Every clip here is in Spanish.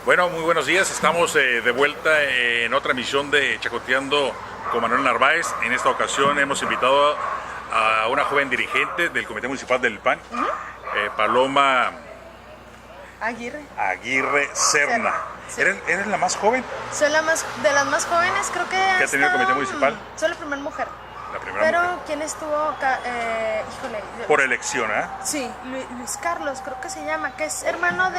Bueno, muy buenos días. Estamos de vuelta en otra emisión de Chacoteando con Manuel Narváez. En esta ocasión hemos invitado a una joven dirigente del Comité Municipal del PAN, Paloma Aguirre Serna. Sí. ¿Eres la más joven Soy de las más jóvenes, creo que que ha tenido el Comité Municipal? Soy la primera mujer. La primera Pero mujer. ¿quién estuvo? Híjole. Por elección, ¿eh? Sí, Luis Carlos, creo que se llama, que es hermano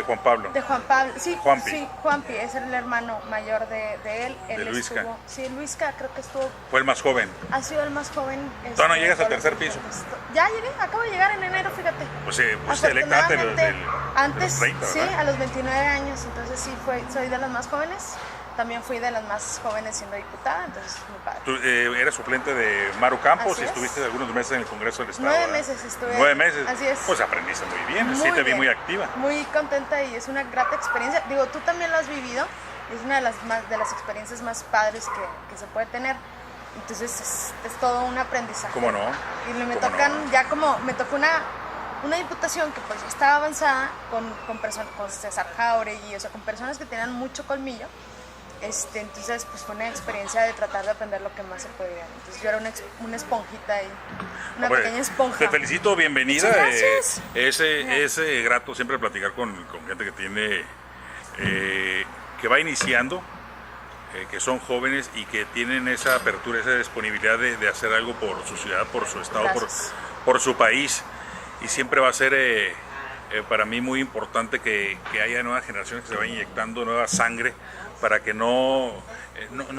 Juan Pablo. de Juan Pablo. Sí, Juanpi. Sí, Juanpi, es el hermano mayor de él. Él De Luisca. estuvo. Sí, Luisca creo que estuvo. Fue el más joven. Ha sido el más joven. ¿Tú no llegas al tercer piso? Ya llegué, acabo de llegar en enero, fíjate. Pues fuiste electa antes de Antes, los 30, sí, ¿verdad? a los 29 años, entonces sí, soy de las más jóvenes. También fui de las más jóvenes siendo diputada, entonces muy padre. Tú eras suplente de Maru Campos Así y es. estuviste algunos meses en el Congreso del Estado. 9 ¿verdad? meses estuve. 9 meses. Así es. Pues aprendiste muy bien, sí Muy te vi bien. muy activa. Muy contenta y es una grata experiencia. Digo, tú también lo has vivido. Es una de las experiencias más padres que se puede tener. Entonces es todo un aprendizaje. ¿Cómo no? Y me ¿Cómo tocan, no? ya como me tocó una diputación que pues ya estaba avanzada con César Jauregui, o sea, con personas que tenían mucho colmillo. Entonces pues fue una experiencia de tratar de aprender lo que más se podía. Entonces yo era una esponjita ahí, una Hombre, pequeña esponja. Te felicito, bienvenida. Muchas gracias. Es grato siempre platicar con gente que tiene, que va iniciando, que son jóvenes y que tienen esa apertura, esa disponibilidad de hacer algo por su ciudad, por su estado, Gracias. por su país. Y siempre va a ser para mí muy importante que haya nuevas generaciones que se vayan inyectando nueva sangre para que no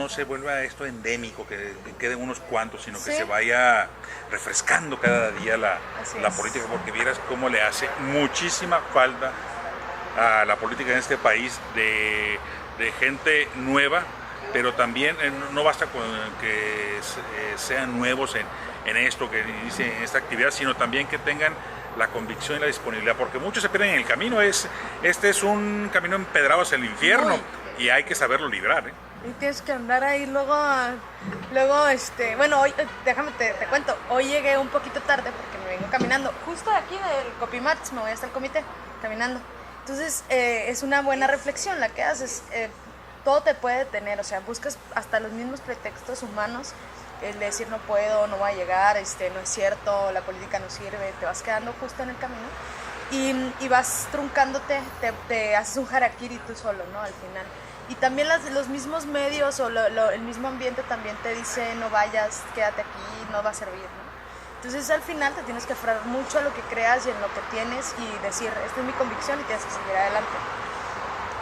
se vuelva esto endémico, que queden unos cuantos, sino que Sí. se vaya refrescando cada día la Así es. política, porque vieras cómo le hace muchísima falta a la política en este país de gente nueva, pero también no basta con que sean nuevos en esto, que inicien esta actividad, sino también que tengan la convicción y la disponibilidad, porque muchos se pierden en el camino. Este es un camino empedrado hacia el infierno y hay que saberlo librar, ¿eh? Y tienes que andar ahí luego, bueno, hoy, déjame te cuento, hoy llegué un poquito tarde porque me vengo caminando, justo de aquí del Copimax, me voy hasta el comité, caminando. Entonces, es una buena reflexión la que haces, todo te puede detener, o sea, buscas hasta los mismos pretextos humanos, el de decir no puedo, no voy a llegar, no es cierto, la política no sirve, te vas quedando justo en el camino y vas truncándote, te haces un harakiri tú solo, ¿no? Al final. Y también los mismos medios o el mismo ambiente también te dice no vayas, quédate aquí, no va a servir, ¿no? Entonces al final te tienes que aferrar mucho a lo que creas y en lo que tienes y decir, esta es mi convicción y tienes que seguir adelante.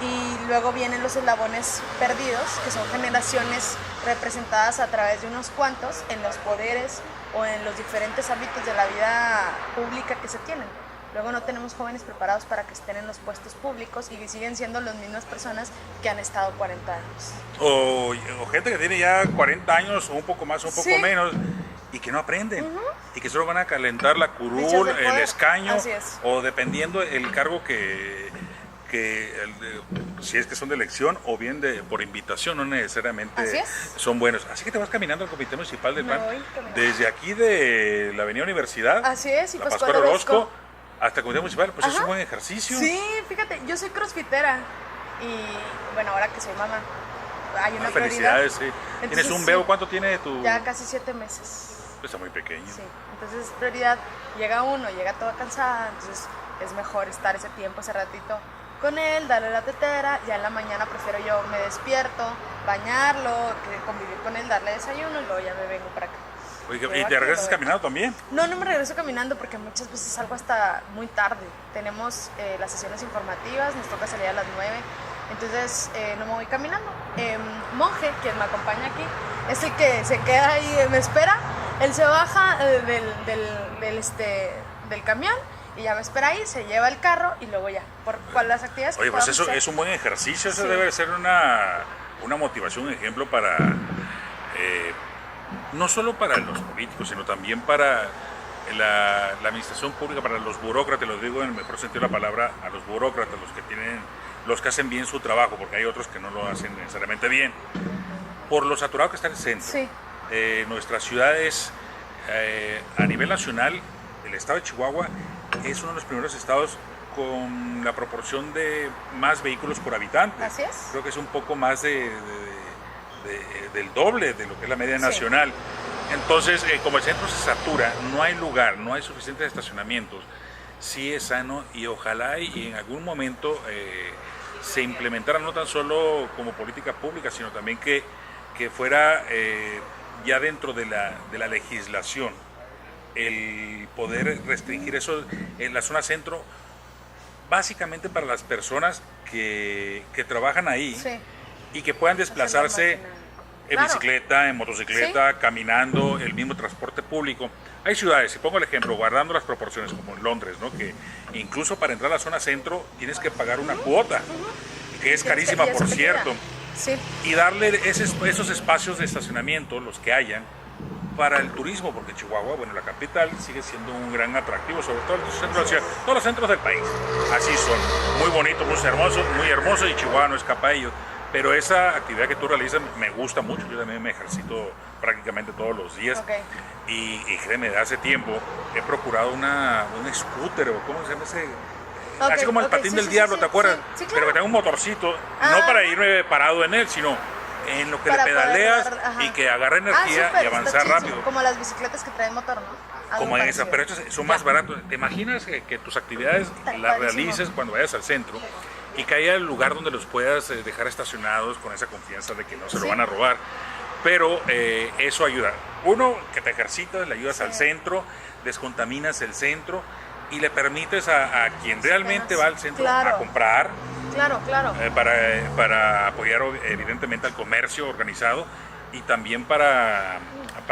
Y luego vienen los eslabones perdidos, que son generaciones representadas a través de unos cuantos en los poderes o en los diferentes ámbitos de la vida pública que se tienen. Luego no tenemos jóvenes preparados para que estén en los puestos públicos y que siguen siendo las mismas personas que han estado 40 años. O gente que tiene ya 40 años o un poco más o un poco Sí. menos y que no aprenden y que solo van a calentar la curul, Bichos de el poder. escaño, Así es. o dependiendo el cargo si es que son de elección o bien por invitación, no necesariamente Así es. son buenos. Así que te vas caminando al Comité Municipal del Me PAN, voy caminando. desde aquí de la Avenida Universidad, Así es, y la Pascual Pascual Orozco, Orozco. hasta el Comité Municipal, pues es Ajá. un buen ejercicio. Sí, fíjate, yo soy crossfitera y bueno, ahora que soy mamá, hay una prioridad. Felicidades, sí. ¿Tienes Entonces, un sí. bebé? ¿Cuánto tiene tu...? Ya casi 7 meses. Está muy pequeño. Sí, entonces prioridad, llega toda cansada, entonces es mejor estar ese tiempo, ese ratito con él, darle la tetera, ya en la mañana prefiero yo me despierto, bañarlo, convivir con él, darle desayuno y luego ya me vengo para acá. Oye, Pero ¿y te aquí regresas lo caminando también? No me regreso caminando porque muchas veces salgo hasta muy tarde. Tenemos las sesiones informativas, nos toca salir a las 9, entonces no me voy caminando. Monje, quien me acompaña aquí, es el que se queda ahí, me espera. Él se baja del camión y ya me espera ahí, se lleva el carro y luego ya, por las actividades Oye, que pues podamos eso hacer. es un buen ejercicio, eso Sí. debe ser una motivación, un ejemplo para, no solo para los políticos, sino también para la administración pública, para los burócratas, lo digo en el mejor sentido de la palabra, a los burócratas, los que hacen bien su trabajo, porque hay otros que no lo hacen necesariamente bien, por lo saturado que está el centro. Sí. Nuestras ciudades, a nivel nacional, el estado de Chihuahua es uno de los primeros estados con la proporción de más vehículos por habitante. Así es. Creo que es un poco más del doble de lo que es la media nacional. Entonces, como el centro se satura, no hay lugar, no hay suficientes estacionamientos, sí es sano y ojalá y en algún momento se implementara no tan solo como política pública, sino también que fuera ya dentro de la legislación el poder restringir eso en la zona centro, básicamente para las personas que trabajan ahí y que puedan desplazarse en bicicleta, en motocicleta, caminando, el mismo transporte público. Hay ciudades, si pongo el ejemplo, guardando las proporciones, como en Londres, ¿no? Que incluso para entrar a la zona centro tienes que pagar una cuota, que es carísima, por cierto. Sí. Y darle esos espacios de estacionamiento, los que hayan, para el turismo, porque Chihuahua, bueno, la capital sigue siendo un gran atractivo, sobre todo el centro de la ciudad, todos los centros del país, así son, muy bonitos, muy hermosos, y Chihuahua no escapa a ello. Pero esa actividad que tú realizas me gusta mucho, yo también me ejercito prácticamente todos los días. Y créeme, de hace tiempo he procurado un scooter, o ¿cómo se llama ese? Así como el patín del diablo, ¿te acuerdas? Sí, claro. Pero que tenga un motorcito, no para irme parado en él, sino en lo que le pedaleas y que agarre energía y avanzar rápido. Como las bicicletas que traen motor, ¿no? Como en esa, pero estos son más baratos. ¿Te imaginas que tus actividades las realices cuando vayas al centro y que haya el lugar donde los puedas dejar estacionados con esa confianza de que no se lo van a robar? Pero eso ayuda. Uno, que te ejercitas, le ayudas al centro, descontaminas el centro y le permites a quien realmente va al centro a comprar. Claro. Para apoyar evidentemente al comercio organizado y también para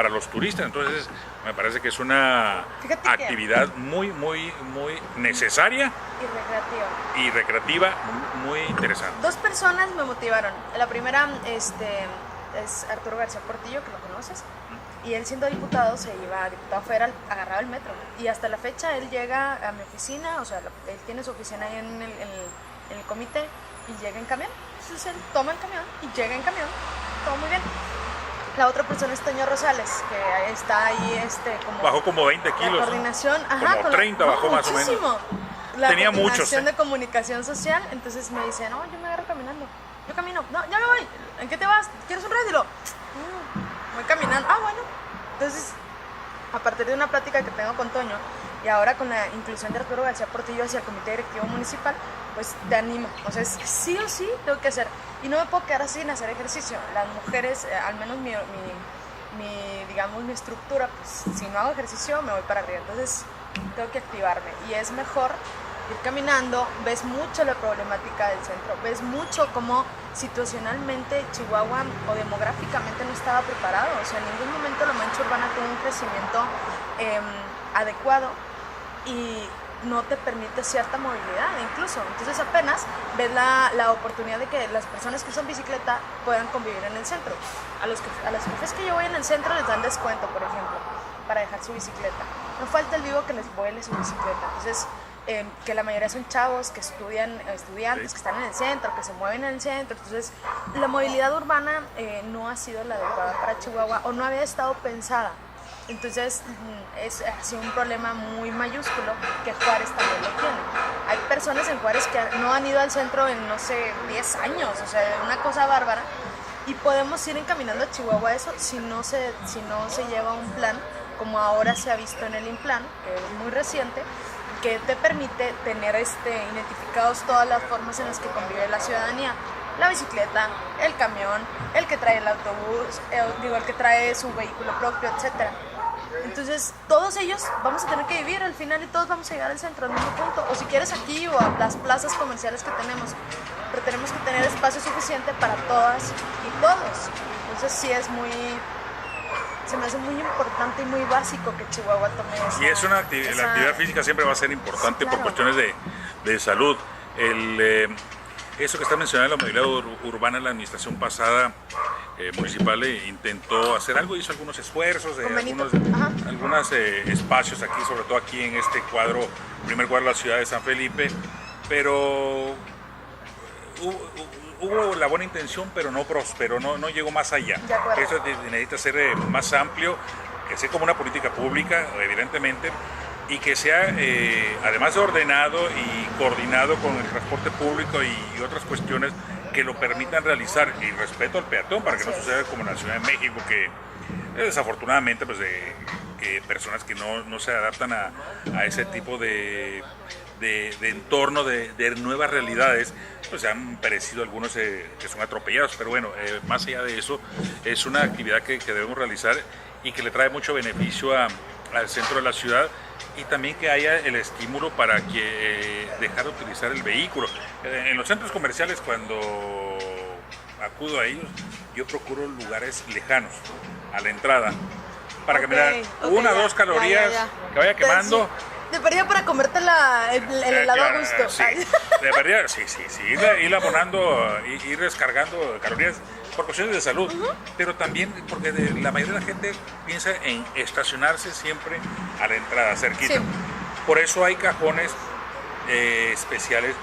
los turistas. Entonces me parece que es una actividad muy necesaria y recreativa, muy interesante. Dos personas me motivaron. La primera es Arturo García Portillo, que lo conoces, y él, siendo diputado, se iba a diputado federal, agarraba el metro, y hasta la fecha él llega a mi oficina, o sea, él tiene su oficina ahí en el comité, y llega en camión. Entonces él toma el camión y llega en camión, todo muy bien. La otra persona es Toño Rosales, que está ahí como... Bajó como 20 kilos. La coordinación, como 30 bajó más o menos. La Tenía coordinación de comunicación social, entonces me dice, no, yo me agarro caminando. Yo camino, no, ya me voy. ¿En qué te vas? ¿Quieres un radio? Voy caminando. Ah, bueno. Entonces, a partir de una plática que tengo con Toño, y ahora con la inclusión de Arturo García Portillo hacia el Comité Directivo Municipal, pues te animo. O sea, es que sí o sí tengo que hacer. Y no me puedo quedar así sin hacer ejercicio. Las mujeres, al menos mi estructura, pues si no hago ejercicio me voy para arriba. Entonces, tengo que activarme. Y es mejor ir caminando. Ves mucho la problemática del centro. Ves mucho cómo situacionalmente Chihuahua o demográficamente no estaba preparado. O sea, en ningún momento la mancha urbana tuvo un crecimiento adecuado y no te permite cierta movilidad incluso. Entonces apenas ves la oportunidad de que las personas que usan bicicleta puedan convivir en el centro. A las jefes que yo voy en el centro les dan descuento, por ejemplo, para dejar su bicicleta. No falta el vivo que les vuele su bicicleta. Entonces, que la mayoría son chavos que estudiantes que están en el centro, que se mueven en el centro. Entonces, la movilidad urbana no ha sido la adecuada para Chihuahua o no había estado pensada. Entonces ha sido un problema muy mayúsculo que Juárez también lo tiene. Hay personas en Juárez que no han ido al centro en, no sé, 10 años, o sea, una cosa bárbara. Y podemos ir encaminando a Chihuahua eso si no se lleva un plan, como ahora se ha visto en el INPLAN, que es muy reciente, que te permite tener identificados todas las formas en las que convive la ciudadanía. La bicicleta, el camión, el que trae el autobús, el que trae su vehículo propio, etc. Entonces, todos ellos vamos a tener que vivir al final y todos vamos a llegar al centro, al mismo punto. O si quieres aquí o a las plazas comerciales que tenemos. Pero tenemos que tener espacio suficiente para todas y todos. Entonces, sí se me hace muy importante y muy básico que Chihuahua tome esa... Y es la actividad física siempre va a ser importante, por cuestiones de salud. Eso que está mencionando, la movilidad urbana, la administración pasada municipal intentó hacer algo, hizo algunos esfuerzos, algunos espacios aquí, sobre todo aquí en este primer cuadro de la ciudad de San Felipe, pero hubo la buena intención, pero no prosperó, no llegó más allá. Eso necesita ser más amplio, que sea como una política pública, evidentemente, y que sea, además de ordenado y coordinado con el transporte público y otras cuestiones que lo permitan realizar, y respeto al peatón para que no suceda como en la Ciudad de México, que desafortunadamente pues que personas que no se adaptan a ese tipo de entorno, de nuevas realidades, pues han perecido algunos que son atropellados, pero bueno, más allá de eso, es una actividad que debemos realizar y que le trae mucho beneficio al centro de la ciudad, y también que haya el estímulo para que dejar de utilizar el vehículo. En los centros comerciales, cuando acudo a ellos, yo procuro lugares lejanos a la entrada para que me dan 1 o 2 calorías que vaya quemando. De perdida para comerte el helado a gusto. Sí, de verdad, sí, ir abonando, ir descargando calorías por cuestiones de salud, pero también porque la mayoría de la gente piensa en estacionarse siempre a la entrada, cerquita. Sí. Por eso hay cajones especiales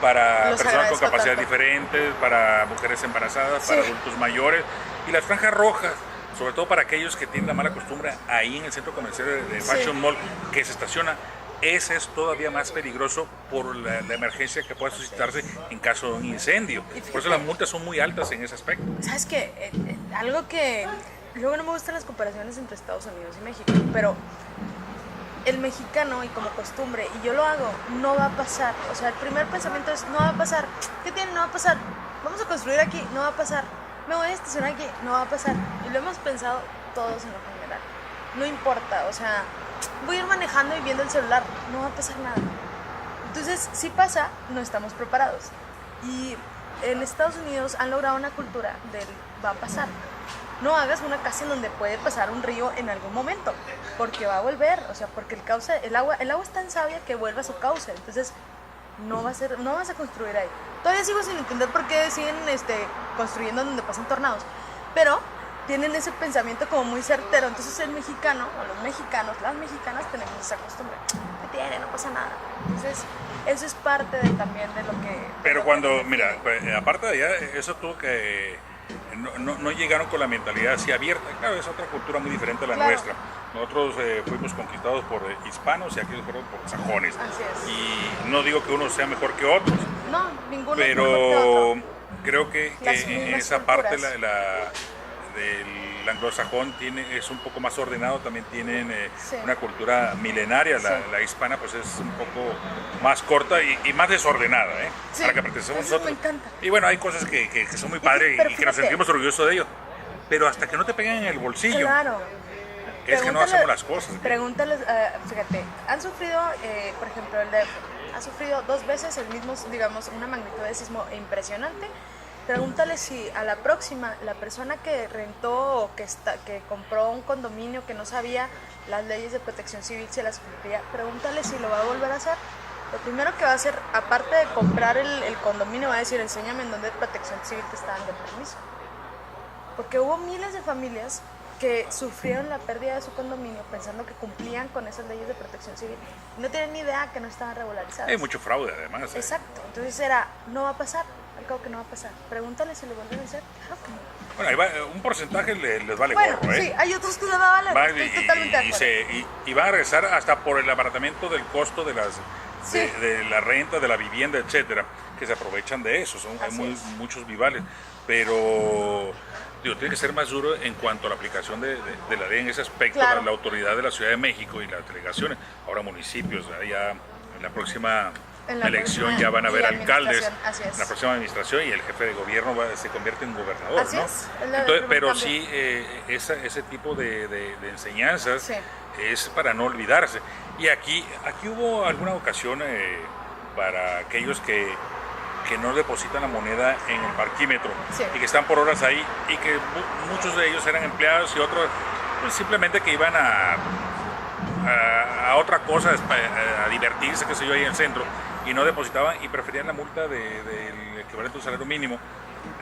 para personas con capacidades diferentes, para mujeres embarazadas, para adultos mayores, y las franjas rojas, sobre todo para aquellos que tienen la mala costumbre ahí en el centro comercial de Fashion Mall, que se estaciona. Ese es todavía más peligroso por la emergencia que pueda suscitarse en caso de un incendio. Por eso las multas son muy altas en ese aspecto. ¿Sabes qué? Algo que luego no me gustan las comparaciones entre Estados Unidos y México, pero el mexicano, y como costumbre, y yo lo hago, no va a pasar. O sea, el primer pensamiento es, no va a pasar. ¿Qué tiene? No va a pasar. Vamos a construir aquí, no va a pasar. Me voy a estacionar aquí, no va a pasar. Y lo hemos pensado todos en lo general. No importa, o sea, voy a ir manejando y viendo el celular, no va a pasar nada. Entonces, si pasa, no estamos preparados. Y en Estados Unidos han logrado una cultura del va a pasar. No hagas una casa en donde puede pasar un río en algún momento, porque va a volver, o sea, porque el agua es tan sabia que vuelve a su cauce. Entonces, no vas a construir ahí. Todavía sigo sin entender por qué siguen construyendo donde pasan tornados, pero tienen ese pensamiento como muy certero. Entonces el mexicano, o los mexicanos, las mexicanas tenemos esa costumbre. ¿Qué tiene? No pasa nada. Entonces eso es parte también de lo que... Pero cuando, mira, aparte de allá, eso tuvo que... No llegaron con la mentalidad así abierta. Claro, es otra cultura muy diferente a la nuestra. Nosotros fuimos conquistados por hispanos y aquí fueron por sajones. Así es. Y no digo que uno sea mejor que otros. No, ninguno pero es mejor que otro. Creo que esa culturas. Parte del anglosajón es un poco más ordenado, también tienen una cultura milenaria, la hispana pues es un poco más corta y más desordenada, para que pertenecemos nosotros. Me encanta. Y bueno, hay cosas que son muy padres y que nos sentimos orgullosos de ello, pero hasta que no te peguen en el bolsillo, claro. Es que no hacemos las cosas. Pregúntales, fíjate, han sufrido, por ejemplo, el DF, ha sufrido 2 veces el mismo, digamos, una magnitud de sismo impresionante. Pregúntale si a la próxima, la persona que rentó o que compró un condominio que no sabía las leyes de protección civil, se las cumplía, pregúntale si lo va a volver a hacer. Lo primero que va a hacer, aparte de comprar el condominio, va a decir, enséñame en dónde protección civil te está dando permiso. Porque hubo miles de familias que sufrieron la pérdida de su condominio pensando que cumplían con esas leyes de protección civil y no tienen ni idea que no estaban regularizadas. Hay mucho fraude además. Exacto, entonces no va a pasar, al cabo que no va a pasar. Pregúntale si lo vuelven a hacer, claro que no. Bueno, ahí va, un porcentaje les vale bueno, gorro, sí, hay otros que les va a valer, estoy totalmente de acuerdo. Y van a regresar hasta por el abaratamiento del costo de la renta, de la vivienda, etcétera, que se aprovechan de eso, hay muchos vivales, pero tiene que ser más duro en cuanto a la aplicación de la ley en ese aspecto. Claro. La autoridad de la Ciudad de México y las delegaciones, ahora municipios, ya en la próxima elección ya van a haber alcaldes, en la próxima administración, y el jefe de gobierno se convierte en gobernador, así ¿no? Es. Entonces, pero sí, ese tipo de enseñanzas es para no olvidarse. Y aquí hubo alguna ocasión para aquellos que no depositan la moneda en el parquímetro y que están por horas ahí, y que muchos de ellos eran empleados y otros pues, simplemente que iban a otra cosa, a divertirse, qué sé yo, ahí en el centro, y no depositaban y preferían la multa del equivalente a un salario mínimo,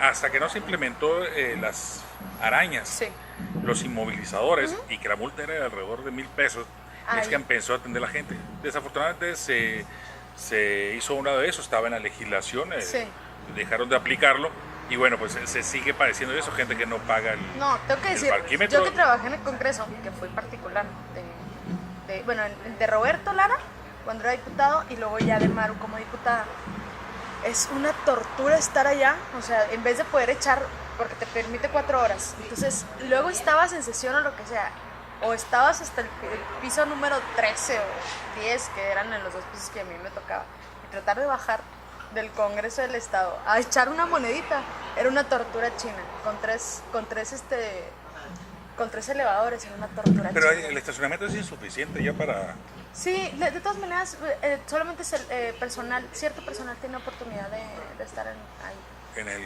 hasta que no se implementó las arañas, los inmovilizadores, y que la multa era de alrededor de $1,000. Es que empezó a atender a la gente. Desafortunadamente se hizo un lado de eso, estaba en la legislación, dejaron de aplicarlo, y bueno, pues se sigue padeciendo eso, gente que no paga el No, tengo que decir, parquímetro. yo que trabajé en el Congreso, que fui particular de Roberto Lara, cuando era diputado, y luego ya de Maru como diputada. Es una tortura estar allá, o sea, en vez de poder echar, porque te permite 4 horas. Entonces, luego estabas en sesión o lo que sea, o estabas hasta el piso número 13 o 10, que eran en los 2 pisos que a mí me tocaba, y tratar de bajar del Congreso del Estado a echar una monedita era una tortura china, con tres elevadores, era una tortura Pero china. el estacionamiento es insuficiente ya para... Sí, de todas maneras, solamente es cierto personal tiene oportunidad de estar ahí. En el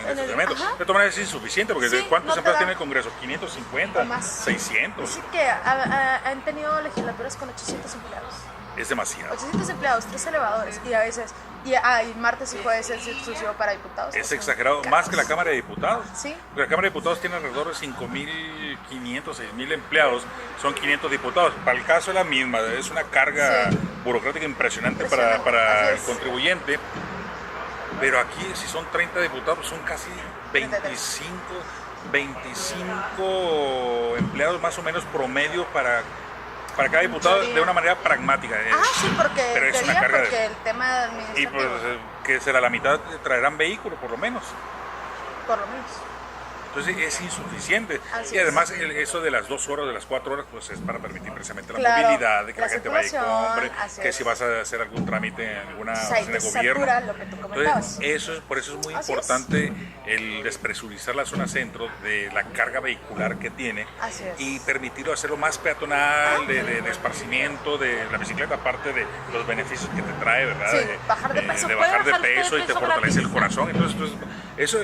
estacionamiento. Ajá. De todas maneras es insuficiente, porque Sí, ¿cuántos no te empleados da. tiene el Congreso? ¿550? O más. 600. Dice que han tenido legislaturas con 800 empleados. Es demasiado. 800 empleados, 3 elevadores, y a veces, y martes y jueves es exclusivo para diputados. Es o sea, exagerado, más que la Cámara de Diputados. Sí. La Cámara de Diputados tiene alrededor de 5.500, 6.000 empleados, son 500 diputados. Para el caso es la misma, es una carga burocrática impresionante para el contribuyente. Pero aquí, si son 30 diputados, son casi 25 empleados más o menos promedio para cada diputado de una manera pragmática. Sí, porque, pero es una carga porque el tema y administrativo. pues que será la mitad traerán vehículos por lo menos. Por lo menos. Entonces es insuficiente. Así Y además eso de las 2 horas, de las 4 horas, pues es para permitir precisamente la Claro, movilidad, de que la la gente vaya y circulación, compre, así que es. si vas a hacer algún trámite en alguna O sea, y oficina de te gobierno. satura lo que tú comentabas. Entonces, por eso es muy Así importante el despresurizar la zona centro de la carga vehicular que tiene Así es. y permitirlo hacerlo más peatonal, de esparcimiento, de la bicicleta, aparte de los beneficios que te trae, ¿verdad? Sí, bajar de peso. De Puede bajar de bajarte de peso y te peso fortalece gratis. el corazón. Entonces, pues, eso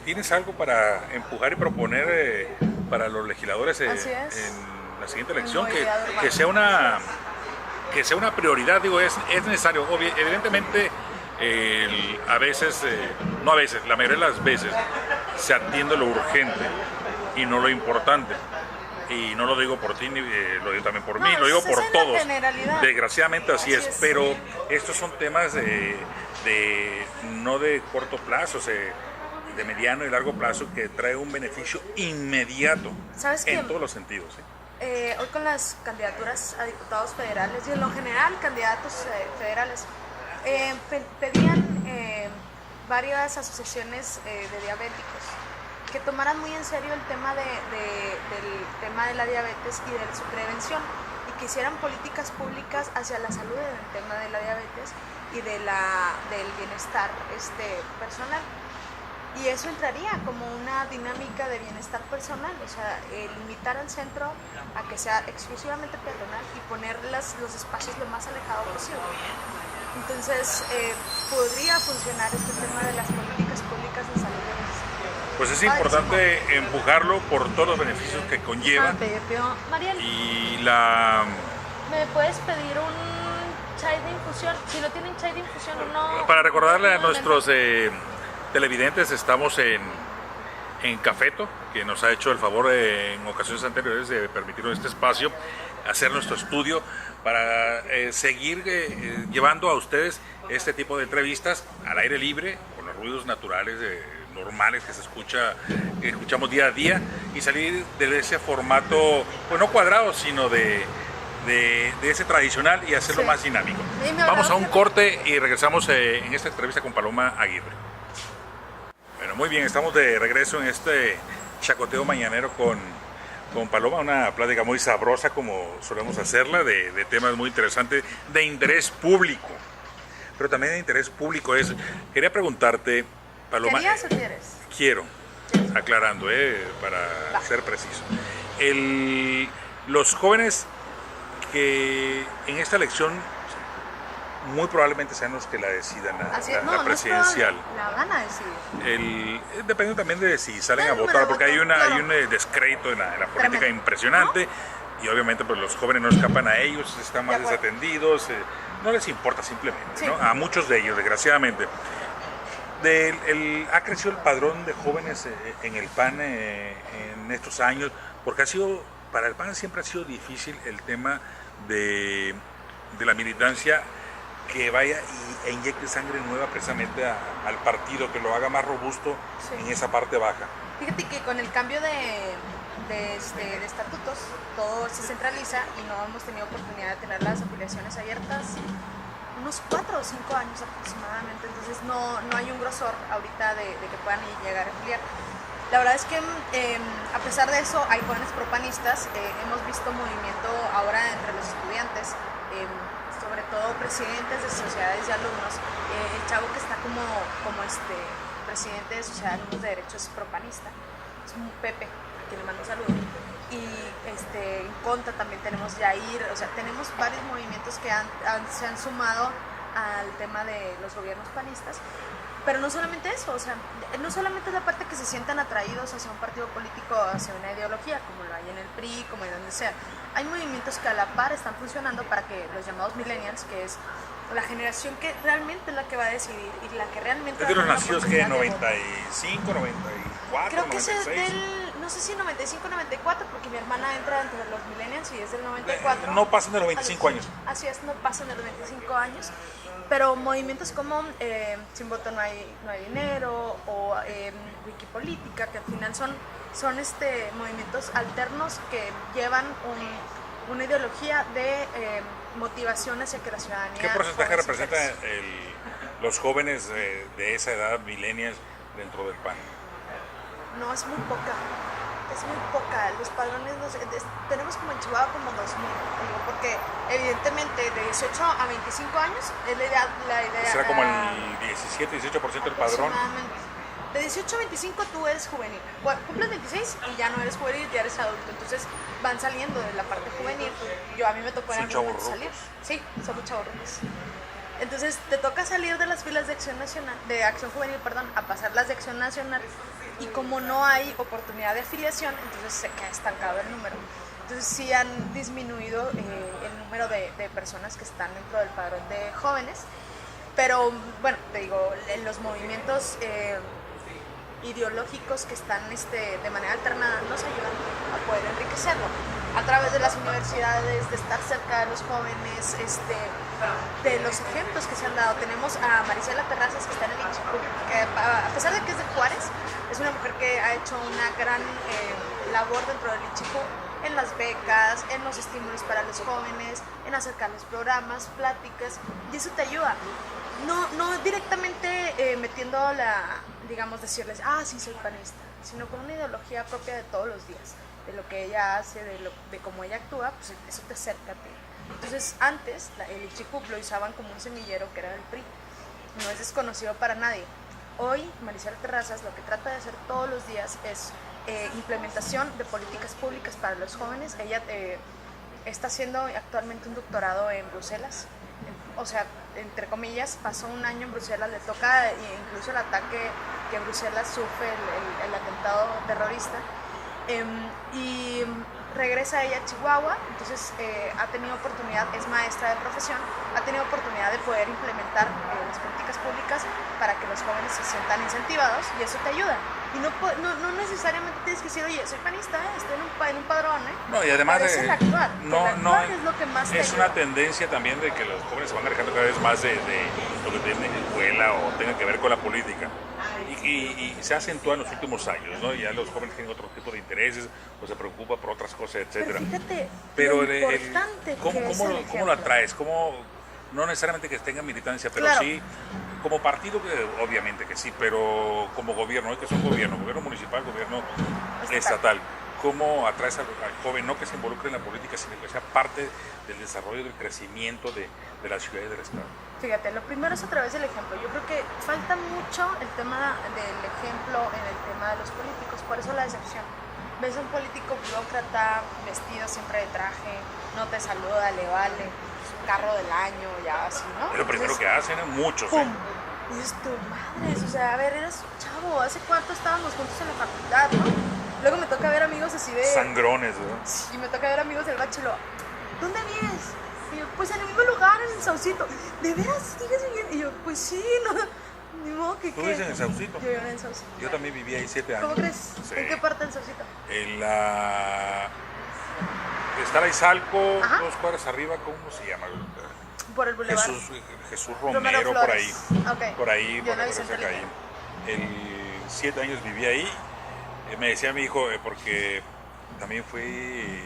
tienes algo para empujar y proponer para los legisladores Así es. en la siguiente elección, movilidad urbana. que sea una prioridad. Digo, es necesario. Evidentemente, la mayoría de las veces se atiende lo urgente y no lo importante. Y no lo digo por ti, ni lo digo también por mí, lo digo es por en la todos. generalidad. Desgraciadamente así es, es. pero estos son temas no de corto plazo, de mediano y largo plazo, que trae un beneficio inmediato. ¿Sabes en qué? todos los sentidos. ¿Sí? Hoy con las candidaturas a diputados federales y en lo general candidatos federales pedían varias asociaciones de diabéticos que tomaran muy en serio el tema del tema de la diabetes y de su prevención, y que hicieran políticas públicas hacia la salud en el tema de la diabetes y del bienestar personal. Y eso entraría como una dinámica de bienestar personal, o sea, limitar al centro a que sea exclusivamente peatonal y poner los espacios lo más alejado posible. Entonces, podría funcionar este tema de las políticas públicas de salud. Pues es importante empujarlo por todos los beneficios que conlleva. Mariel, Y ¿me puedes pedir un chai de infusión? Si no tienen chai de infusión, no. para recordarle a no, nuestros televidentes, estamos en Cafeto, que nos ha hecho el favor en ocasiones anteriores de permitirnos este espacio, hacer nuestro estudio para seguir llevando a ustedes este tipo de entrevistas al aire libre, con los ruidos naturales normales que escuchamos día a día, y salir de ese formato, pues no cuadrado, sino de ese tradicional, y hacerlo más dinámico. Vamos a un corte y regresamos en esta entrevista con Paloma Aguirre. Bueno, muy bien, estamos de regreso en este chacoteo mañanero con Paloma, una plática muy sabrosa como solemos hacerla, de temas muy interesantes, de interés público. Pero también de interés público quería preguntarte, Paloma. ¿Querías o quieres? Quiero, aclarando, para ser preciso. Los jóvenes que en esta elección muy probablemente sean los que la decidan, la presidencial. La van a decidir. Depende también de si salen a Claro, votar, porque hay claro. un descrédito en la política Tremendo. impresionante, ¿no? Y obviamente pues los jóvenes no escapan a ellos, están más De acuerdo. desatendidos, no les importa simplemente, Sí. ¿no? A muchos de ellos, desgraciadamente. Ha crecido el padrón de jóvenes en el PAN en estos años, porque para el PAN siempre ha sido difícil el tema de la militancia, que vaya e inyecte sangre nueva precisamente al partido, que lo haga más robusto, Sí. en esa parte baja. Fíjate que con el cambio de estatutos, todo se centraliza y no hemos tenido oportunidad de tener las afiliaciones abiertas unos 4 o 5 años aproximadamente, entonces no hay un grosor ahorita de que puedan llegar a afiliar. La verdad es que a pesar de eso hay jóvenes propanistas, hemos visto movimiento ahora entre los estudiantes, sobre todo presidentes de sociedades de alumnos. El chavo que está como presidente de Sociedad de Alumnos de Derecho es propanista, es un Pepe, a quien le mando un saludo. Y en contra también tenemos Yair, o sea, tenemos varios movimientos que se han sumado al tema de los gobiernos panistas. Pero no solamente eso, o sea, no solamente es la parte que se sientan atraídos hacia un partido político, hacia una ideología, como lo hay en el PRI, como en donde sea. Hay movimientos que a la par están funcionando para que los llamados millennials, que es la generación que realmente es la que va a decidir y la que realmente... ¿Es de los nacidos que 95, 94, creo que 96? Es del, no sé si 95, 94, porque mi hermana entra entre los millennials y es del 94. No pasan de los 25 años. Así es, no pasan de los 25 años. Pero movimientos como Sin Voto no hay dinero o Wikipolítica, que al final son movimientos alternos que llevan una ideología de motivación hacia que la ciudadanía... ¿Qué porcentaje representan los jóvenes de esa edad, millennials, dentro del PAN? No, es muy poca. Es muy poca. Los padrones, tenemos como en Chihuahua como 2,000, digo, porque evidentemente de 18 a 25 años es la idea. Será como el 17-18% del padrón. De 18 a 25 tú eres juvenil. Bueno, cumples 26 y ya no eres juvenil, ya eres adulto. Entonces van saliendo de la parte juvenil. A mí me tocó en algún momento salir. Sí, somos chavorrucos. Entonces te toca salir de las filas de Acción Juvenil, a pasar las de Acción Nacional, y como no hay oportunidad de afiliación, entonces se queda estancado el número. Entonces sí han disminuido el número de personas que están dentro del padrón de jóvenes, pero bueno, te digo, en los movimientos ideológicos que están de manera alternada nos ayudan a poder enriquecerlo a través de las universidades, de estar cerca de los jóvenes, de los ejemplos que se han dado. Tenemos a Marisela Terrazas, que está en el INCHICU, que a pesar de que es de Juárez, es una mujer que ha hecho una gran labor dentro del INCHICU en las becas, en los estímulos para los jóvenes, en acercarles programas, pláticas, y eso te ayuda. No directamente metiendo digamos, decirles, sí, soy panista, sino con una ideología propia de todos los días, de lo que ella hace, de cómo ella actúa, pues eso te acerca a ti. Entonces, antes, el INCHICUP lo usaban como un semillero que era el PRI, no es desconocido para nadie. Hoy, Marisela Terrazas lo que trata de hacer todos los días es implementación de políticas públicas para los jóvenes. Ella está haciendo actualmente un doctorado en Bruselas, o sea, entre comillas, pasó un año en Bruselas, le toca incluso el ataque que Bruselas sufre, el atentado terrorista, y regresa ella a Chihuahua. Entonces ha tenido oportunidad, es maestra de profesión, ha tenido oportunidad de poder implementar las políticas públicas para que los jóvenes se sientan incentivados, y eso te ayuda. Y no necesariamente tienes que decir, oye, soy panista, estoy en un padrón, No, y además es el actuar. Es lo que más es una tendencia también de que los jóvenes se van alejando cada vez más de lo que tienen en la escuela o tenga que ver con la política. Y se acentúa en los últimos años, ¿no? Ya los jóvenes tienen otro tipo de intereses o se preocupan por otras cosas, etcétera. Pero ¿cómo lo atraes? No necesariamente que tenga militancia, pero claro, sí como partido, obviamente que sí, pero como gobierno, que son gobierno municipal, gobierno estatal. ¿Cómo atraes al joven, no que se involucre en la política, sino que sea parte del desarrollo, del crecimiento de la ciudad y del estado? Fíjate, lo primero es a través del ejemplo. Yo creo que falta mucho el tema del ejemplo en el tema de los políticos, por eso la decepción. Ves a un político burócrata, vestido siempre de traje, no te saluda, le vale, carro del año, ya así, ¿no? Es lo primero que hacen, muchos. ¡Pum! Y dices tú, madres, o sea, a ver, eres un chavo, ¿hace cuánto estábamos juntos en la facultad, no? Luego me toca ver amigos así de... sangrones, ¿no? Sí, me toca ver amigos del bachelor. ¿Dónde vives? Y yo, pues en el mismo lugar, en el Saucito. ¿De veras sigues viviendo? Y yo, pues sí, no, ni modo que... ¿Tú vives en el Saucito? Yo vivo en el Saucito. Yo también viví ahí 7 años. ¿Cómo crees? Sí. ¿En qué parte del Saucito? En está la Izalco, ajá, 2 cuadras arriba, ¿cómo se llama? Por el bulevar. Jesús Romero, por ahí. Okay. Por ahí, yo por ahí. 7 años viví ahí. Me decía mi hijo, porque también fui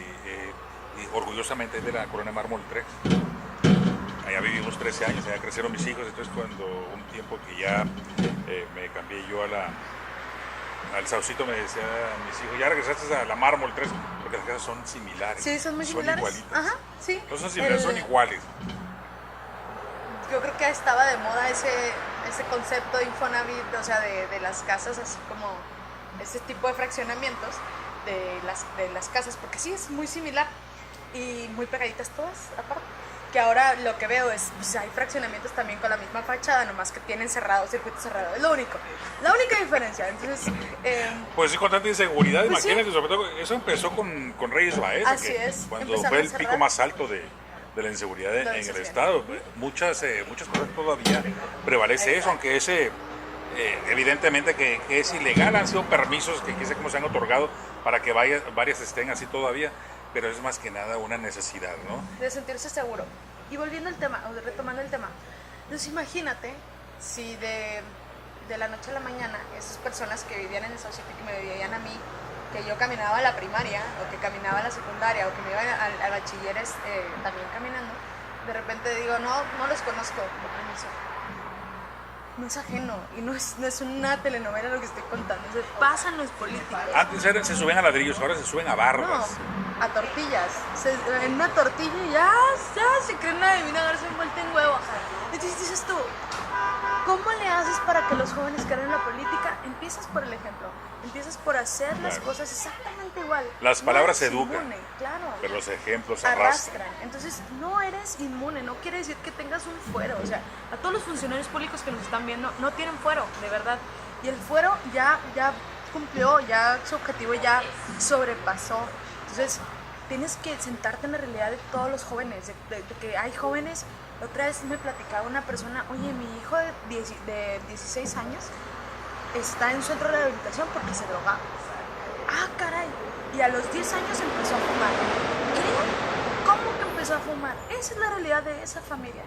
orgullosamente de la Colonia Mármol 3. Allá vivimos 13 años, allá crecieron mis hijos, entonces cuando un tiempo que ya me cambié yo al Saucito, me decían mis hijos, ya regresaste a la Mármol 3, porque las casas son similares. Sí, son muy similares. Son igualitas. Ajá, sí. No son similares, son iguales. Yo creo que estaba de moda ese concepto de Infonavit, o sea, de las casas, así como ese tipo de fraccionamientos de las casas, porque sí, es muy similar y muy pegaditas todas, aparte. Que ahora lo que veo es, pues hay fraccionamientos también con la misma fachada, nomás que tienen circuito cerrado, es lo único, la única diferencia. Entonces, pues sí, con tanta inseguridad, pues imagínate, sí. sobre todo, eso empezó con Reyes Baeza, Así es, cuando empezaron fue a el pico cerrar. más alto de la inseguridad en el estado. Muchas cosas todavía prevalece eso, aunque ese evidentemente que es ilegal, han sido permisos que quién sabe cómo se han otorgado para que varias estén así todavía, pero es más que nada una necesidad, ¿no? De sentirse seguro. Y volviendo al tema, o retomando el tema, entonces imagínate si de la noche a la mañana esas personas que vivían en el Saucito y que me veían a mí, que yo caminaba a la primaria, o que caminaba a la secundaria, o que me iba al bachilleres también caminando, de repente digo, no los conozco, por permiso. No es ajeno, y no es una telenovela lo que estoy contando, se pasan los políticos. Antes se suben a ladrillos, ahora se suben a barbas. No, a tortillas. En una tortilla ya se creen una divina garza envuelta en huevo. Entonces dices tú, ¿cómo le haces para que los jóvenes caigan en la política? Empiezas por el ejemplo, empiezas por hacer las cosas exactamente igual. Las palabras educan, inmune, claro. pero los ejemplos arrastran. Entonces no eres inmune, no quiere decir que tengas un fuero. O sea, a todos los funcionarios públicos que nos están viendo no tienen fuero, de verdad. Y el fuero ya cumplió, ya su objetivo ya sobrepasó. Entonces tienes que sentarte en la realidad de todos los jóvenes, de que hay jóvenes. Otra vez me platicaba una persona, oye, mi hijo de 16 años está en un centro de rehabilitación porque se drogaba. Ah, caray. Y a los 10 años empezó a fumar. ¿Qué? ¿Cómo que empezó a fumar? Esa es la realidad de esa familia.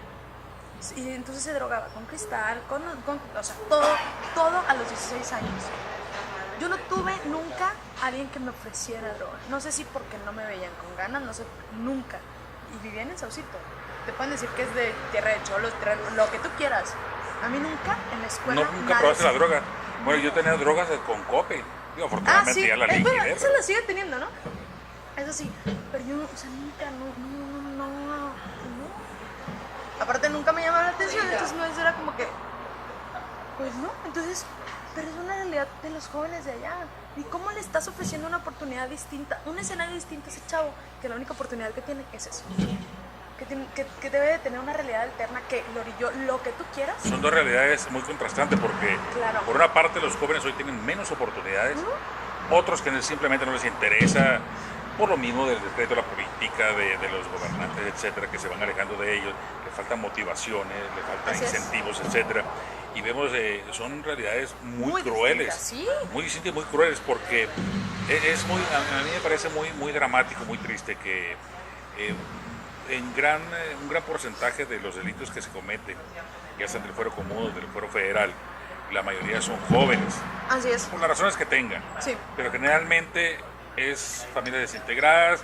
Y entonces se drogaba con cristal, o sea, todo a los 16 años. Yo no tuve nunca a alguien que me ofreciera droga. No sé si porque no me veían con ganas, no sé, nunca. Y vivía en el Saucito. Te pueden decir que es de tierra de cholos, lo que tú quieras. A mí nunca en la escuela. No, nunca probaste la droga. Bueno, yo tenía drogas con cope. Digo, afortunadamente sí. ya la liquidé. Bueno, eso lo sigue teniendo, ¿no? Eso sí. Pero yo, o sea, nunca, no. Aparte nunca me llamaba la atención, entonces no era como que. Pues no, entonces. Pero es una realidad de los jóvenes de allá. ¿Y cómo le estás ofreciendo una oportunidad distinta, un escenario distinto a ese chavo? Que la única oportunidad que tiene es eso. Que debe de tener una realidad alterna, que lo que tú quieras. Son dos realidades muy contrastantes porque claro. Por una parte los jóvenes hoy tienen menos oportunidades, otros que simplemente no les interesa, por lo mismo del decreto de la política, de los gobernantes, etcétera, que se van alejando de ellos, le faltan motivaciones, le faltan incentivos, etcétera. Y vemos, son realidades muy crueles, ¿sí? Muy distintas y muy crueles, porque a mí me parece muy dramático, muy triste que un gran porcentaje de los delitos que se cometen, ya sea del fuero común o del fuero federal, la mayoría son jóvenes. Así es. Por las razones que tengan. Sí. Pero generalmente es familias desintegradas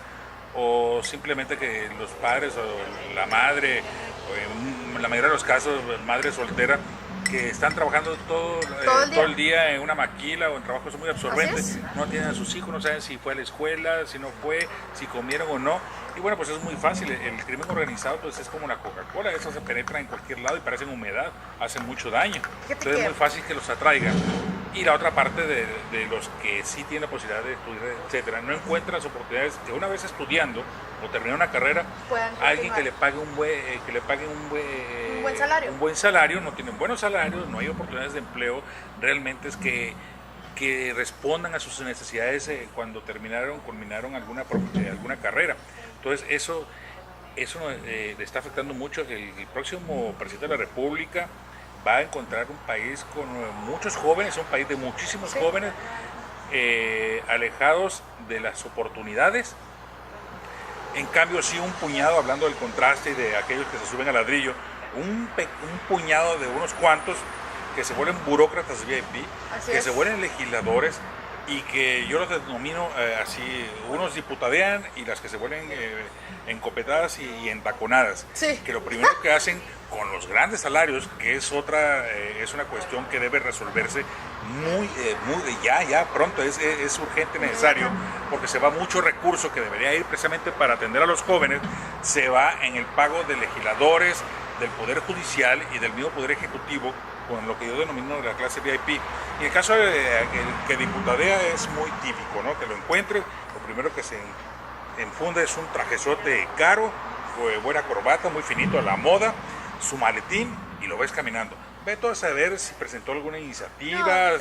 o simplemente que los padres o la madre, o en la mayoría de los casos, madre soltera, que están trabajando todo el día en una maquila o en trabajos muy absorbentes, no tienen a sus hijos, no saben si fue a la escuela, si no fue, si comieron o no. Y bueno, pues es muy fácil, el crimen organizado pues es como la Coca-Cola, eso se penetra en cualquier lado y parecen humedad, hacen mucho daño. Entonces es muy fácil que los atraigan. Y la otra parte de los que sí tienen la posibilidad de estudiar, etcétera, no encuentran las oportunidades de una vez estudiando o terminando una carrera, alguien que le pague un buen salario, no tienen buenos salarios, no hay oportunidades de empleo, realmente es que respondan a sus necesidades cuando culminaron alguna carrera. Entonces eso le está afectando mucho. El próximo presidente de la República va a encontrar un país con muchos jóvenes, un país de muchísimos jóvenes alejados de las oportunidades. En cambio sí un puñado, hablando del contraste y de aquellos que se suben al ladrillo, un puñado de unos cuantos que se vuelven burócratas VIP, se vuelven legisladores, y que yo los denomino así, unos diputadean y las que se vuelven encopetadas y entaconadas, Sí. que lo primero que hacen con los grandes salarios, que es una cuestión que debe resolverse muy ya pronto, es urgente, necesario, porque se va mucho recurso que debería ir precisamente para atender a los jóvenes, se va en el pago de legisladores, del Poder Judicial y del mismo Poder Ejecutivo, con lo que yo denomino la clase VIP. Y el caso de el que diputadea es muy típico, ¿no? Que lo encuentre, lo primero que se enfunde es un trajezote caro, buena corbata, muy finito a la moda, su maletín y lo ves caminando. Vete a saber si presentó alguna iniciativa,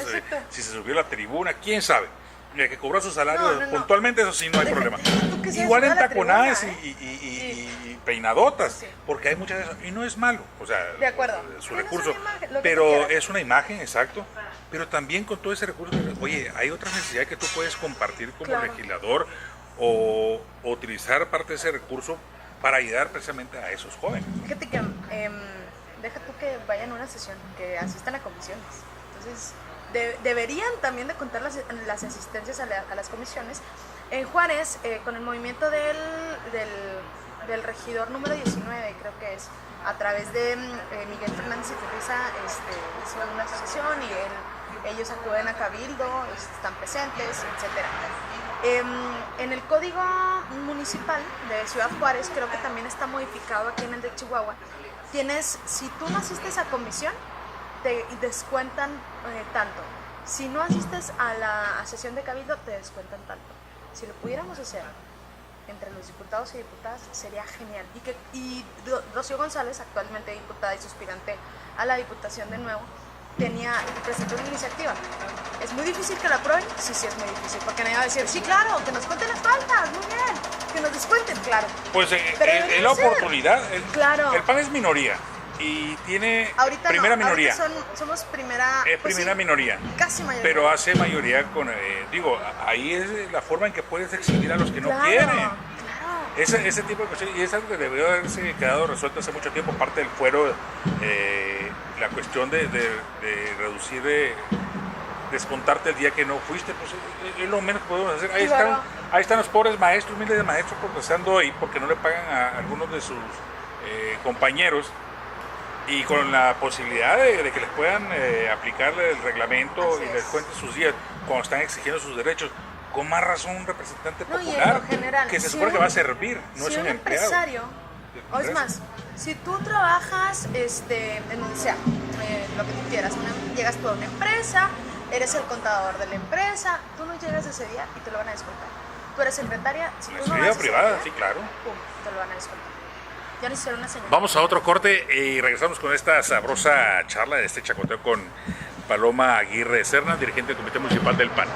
si se subió a la tribuna, quién sabe. El que cobró su salario puntualmente, eso sí, no hay problema. Igual en taconadas y peinadotas, sí, porque hay muchas de esas, y no es malo, o sea, de acuerdo, su recurso, pero es una imagen, exacto, pero también con todo ese recurso, oye, hay otra necesidad que tú puedes compartir como legislador o utilizar parte de ese recurso para ayudar precisamente a esos jóvenes. Fíjate que deja tú que vayan a una sesión, que asistan a comisiones, entonces deberían también de contar las asistencias a las comisiones. En Juárez, con el movimiento del regidor número 19, creo que es, a través de Miguel Fernández Iturriza, hizo una asociación y ellos acuden a Cabildo, están presentes, etc. En el Código Municipal de Ciudad Juárez, creo que también está modificado aquí en el de Chihuahua, si tú no asistes a comisión, te descuentan tanto. Si no asistes a la sesión de Cabildo, te descuentan tanto. Si lo pudiéramos hacer entre los diputados y diputadas, sería genial. Y Rocío González, actualmente diputada y suspirante a la Diputación de nuevo, presentó una iniciativa. ¿Es muy difícil que la aprueben? Sí, es muy difícil, porque nadie va a decir, sí, claro, que nos cuenten las faltas, muy bien, que nos descuenten, claro. Pues es la oportunidad, claro. El PAN es minoría y tiene primera minoría. Somos primera, primera minoría. Casi mayoría. Pero hace mayoría ahí es la forma en que puedes exhibir a los que no quieren. Claro. Ese tipo de cuestiones, y es algo que debió haberse quedado resuelto hace mucho tiempo, parte del fuero, la cuestión de reducir, descontarte el día que no fuiste, pues es lo menos que podemos hacer. Ahí están los pobres maestros, miles de maestros protestando ahí porque no le pagan a algunos de sus compañeros, y con la posibilidad de que les puedan aplicar el reglamento y les cuenten sus días cuando están exigiendo sus derechos. Con más razón un representante popular general, que se supone que va a servir, no es un empleado. Empresario, o es más, si tú trabajas en donde sea, lo que tú quieras, llegas tú a una empresa, eres el contador de la empresa, tú no llegas ese día y te lo van a descontar. Tú eres secretaria, si tú no vas privada, día, sí, claro. Pum, te lo van a descontar. Ya no hicieron una señal. Vamos a otro corte y regresamos con esta sabrosa charla de este chacoteo con Paloma Aguirre Serna, dirigente del Comité Municipal del PAN.